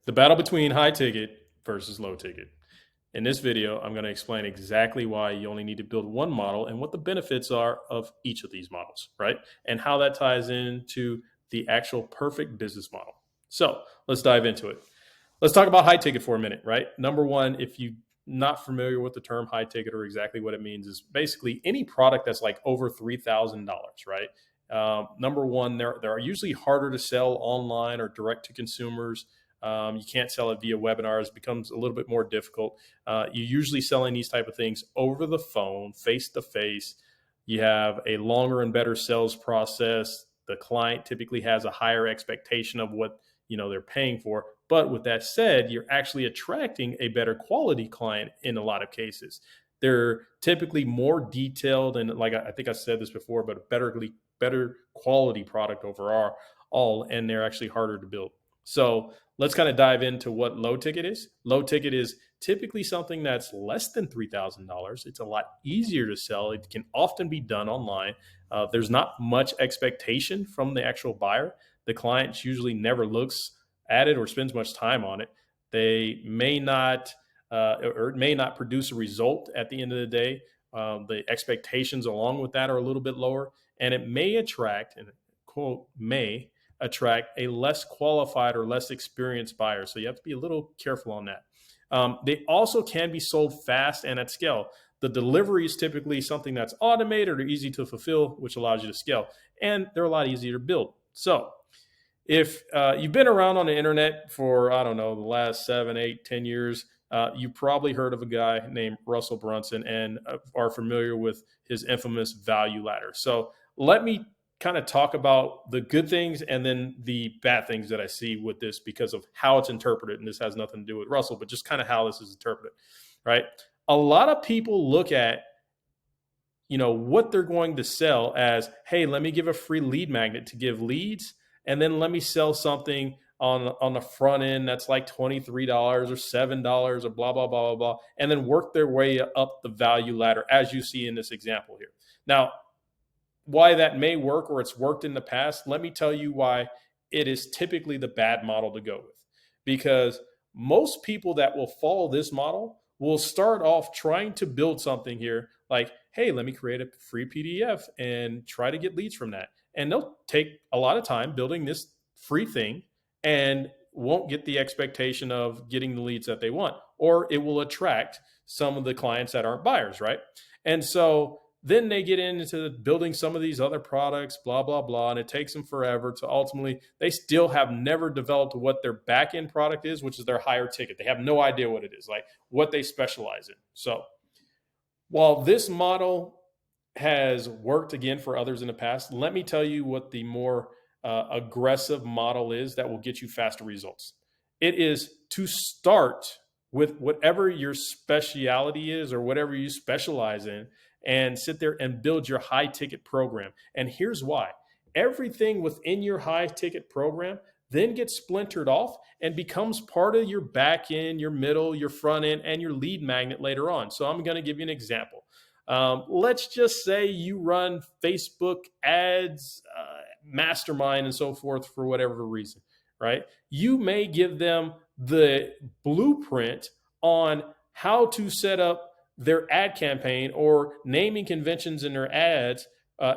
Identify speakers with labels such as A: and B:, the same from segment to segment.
A: The battle between high ticket versus low ticket. In this video, I'm going to explain exactly why you only need to build one model and what the benefits are of each of these models, right? And how that ties into the actual perfect business model. So let's dive into it. Let's talk about high ticket for a minute, right? Number one, if you're not familiar with the term high ticket or exactly what it means, is basically any product that's like over $3,000, right? Number one, they're usually harder to sell online or direct to consumers. You can't sell it via webinars; it becomes a little bit more difficult. You're usually selling these type of things over the phone, face to face. You have a longer and better sales process. The client typically has a higher expectation of what they're paying for. But with that said, you're actually attracting a better quality client in a lot of cases. They're typically more detailed, and like I think I said this before, but a better quality product overall, and they're actually harder to build. So let's kind of dive into what low ticket is. Low ticket is typically something that's less than $3,000. It's a lot easier to sell. It can often be done online. There's not much expectation from the actual buyer. The client usually never looks at it or spends much time on it. They may not or it may not produce a result at the end of the day. The expectations along with that are a little bit lower, and it may attract, and quote, may attract a less qualified or less experienced buyer. So you have to be a little careful on that. They also can be sold fast and at scale. The delivery is typically something that's automated or easy to fulfill, which allows you to scale, and they're a lot easier to build. So if you've been around on the internet for, I don't know, the last 7, 8, 10 years, you probably heard of a guy named Russell Brunson and are familiar with his infamous value ladder. So let me kind of talk about the good things and then the bad things that I see with this because of how it's interpreted. And this has nothing to do with Russell, but just kind of how this is interpreted, right? A lot of people look at what they're going to sell as, hey, let me give a free lead magnet to give leads, and then let me sell something on the front end that's like $23 or $7 or blah, blah, blah, blah, blah, and then work their way up the value ladder as you see in this example here. Now, why that may work or it's worked in the past, let me tell you why it is typically the bad model to go with. Because most people that will follow this model will start off trying to build something here like, hey, let me create a free PDF and try to get leads from that. And they'll take a lot of time building this free thing and won't get the expectation of getting the leads that they want, or it will attract some of the clients that aren't buyers, right? And so then they get into building some of these other products, blah, blah, blah, and it takes them forever to ultimately, they still have never developed what their back end product is, which is their higher ticket. They have no idea what it is, like what they specialize in. So while this model has worked again for others in the past, let me tell you what the more aggressive model is that will get you faster results. It is to start with whatever your speciality is or whatever you specialize in and sit there and build your high ticket program. And here's why. Everything within your high ticket program then gets splintered off and becomes part of your back end, your middle, your front end, and your lead magnet later on. So I'm going to give you an example. Let's just say you run Facebook ads, mastermind, and so forth for whatever reason, right? You may give them the blueprint on how to set up their ad campaign or naming conventions in their ads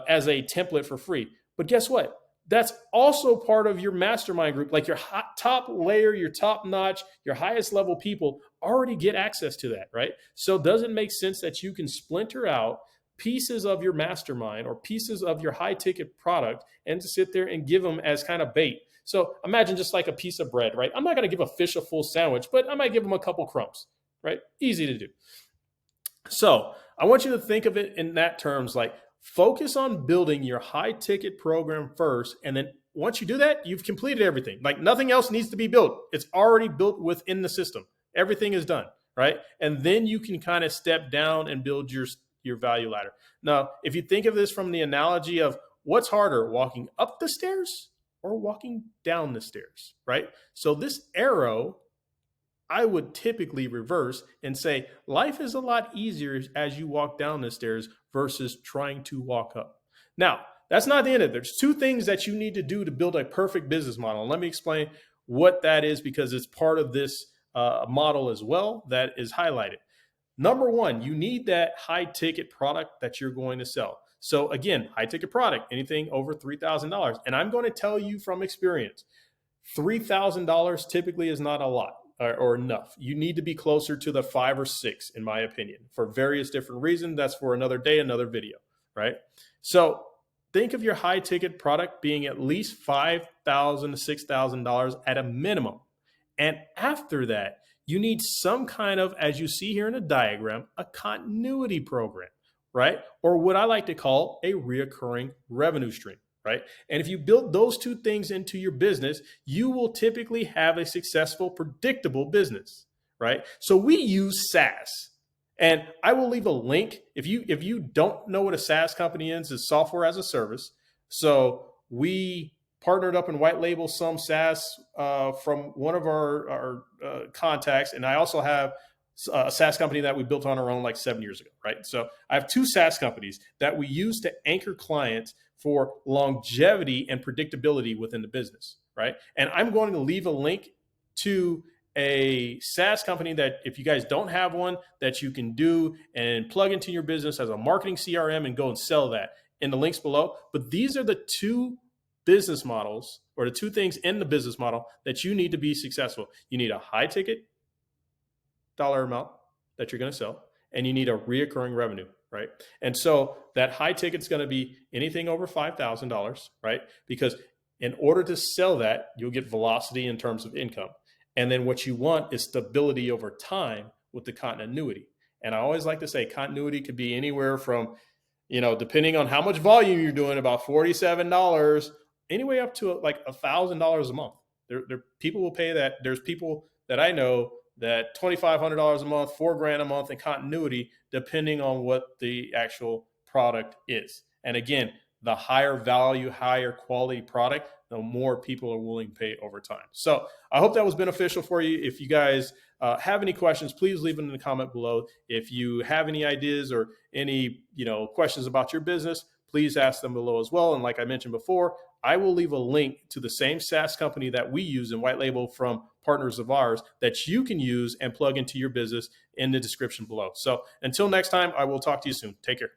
A: as a template for free. But guess what? That's also part of your mastermind group. Like your top layer, your top notch, your highest level people already get access to that, right? So does it make sense that you can splinter out pieces of your mastermind or pieces of your high ticket product and to sit there and give them as kind of bait? So imagine just like a piece of bread, right? I'm not going to give a fish a full sandwich, but I might give them a couple crumbs, right? Easy to do. So I want you to think of it in that terms, like focus on building your high ticket program first. And then once you do that, you've completed everything. Like nothing else needs to be built. It's already built within the system. Everything is done, right? And then you can kind of step down and build your value ladder. Now, if you think of this from the analogy of what's harder, walking up the stairs or walking down the stairs, right? So this arrow, I would typically reverse and say life is a lot easier as you walk down the stairs versus trying to walk up. Now, that's not the end of it. There's two things that you need to do to build a perfect business model. Let me explain what that is because it's part of this model as well that is highlighted. Number one, you need that high ticket product that you're going to sell. So again, high ticket product, anything over $3,000. And I'm going to tell you from experience, $3,000 typically is not a lot or enough. You need to be closer to the 5 or 6, in my opinion, for various different reasons. That's for another day, another video, right? So think of your high ticket product being at least $5,000 to $6,000 at a minimum. And after that, you need some kind of, as you see here in the diagram, a continuity program, right? Or what I like to call a reoccurring revenue stream, right? And if you build those two things into your business, you will typically have a successful, predictable business, right? So we use SaaS. And I will leave a link. If you don't know what a SaaS company is, it's software as a service. So we partnered up and white label some SaaS from one of our contacts. And I also have a SaaS company that we built on our own like 7 years ago, right? So I have two SaaS companies that we use to anchor clients for longevity and predictability within the business, right? And I'm going to leave a link to a SaaS company that if you guys don't have one that you can do and plug into your business as a marketing CRM and go and sell that in the links below. But these are the two business models or the two things in the business model that you need to be successful. You need a high ticket dollar amount that you're going to sell, and you need a reoccurring revenue, right? And so that high ticket is going to be anything over $5,000, right? Because in order to sell that, you'll get velocity in terms of income. And then what you want is stability over time with the continuity. And I always like to say continuity could be anywhere from, depending on how much volume you're doing, about $47, anyway up to like $1,000 a month. There people will pay that. There's people that I know that $2,500 a month, $4,000 a month in continuity, depending on what the actual product is. And again, the higher value, higher quality product, the more people are willing to pay over time. So I hope that was beneficial for you. If you guys have any questions, please leave them in the comment below. If you have any ideas or any questions about your business, please ask them below as well. And like I mentioned before, I will leave a link to the same SaaS company that we use and white label from partners of ours that you can use and plug into your business in the description below. So until next time, I will talk to you soon. Take care.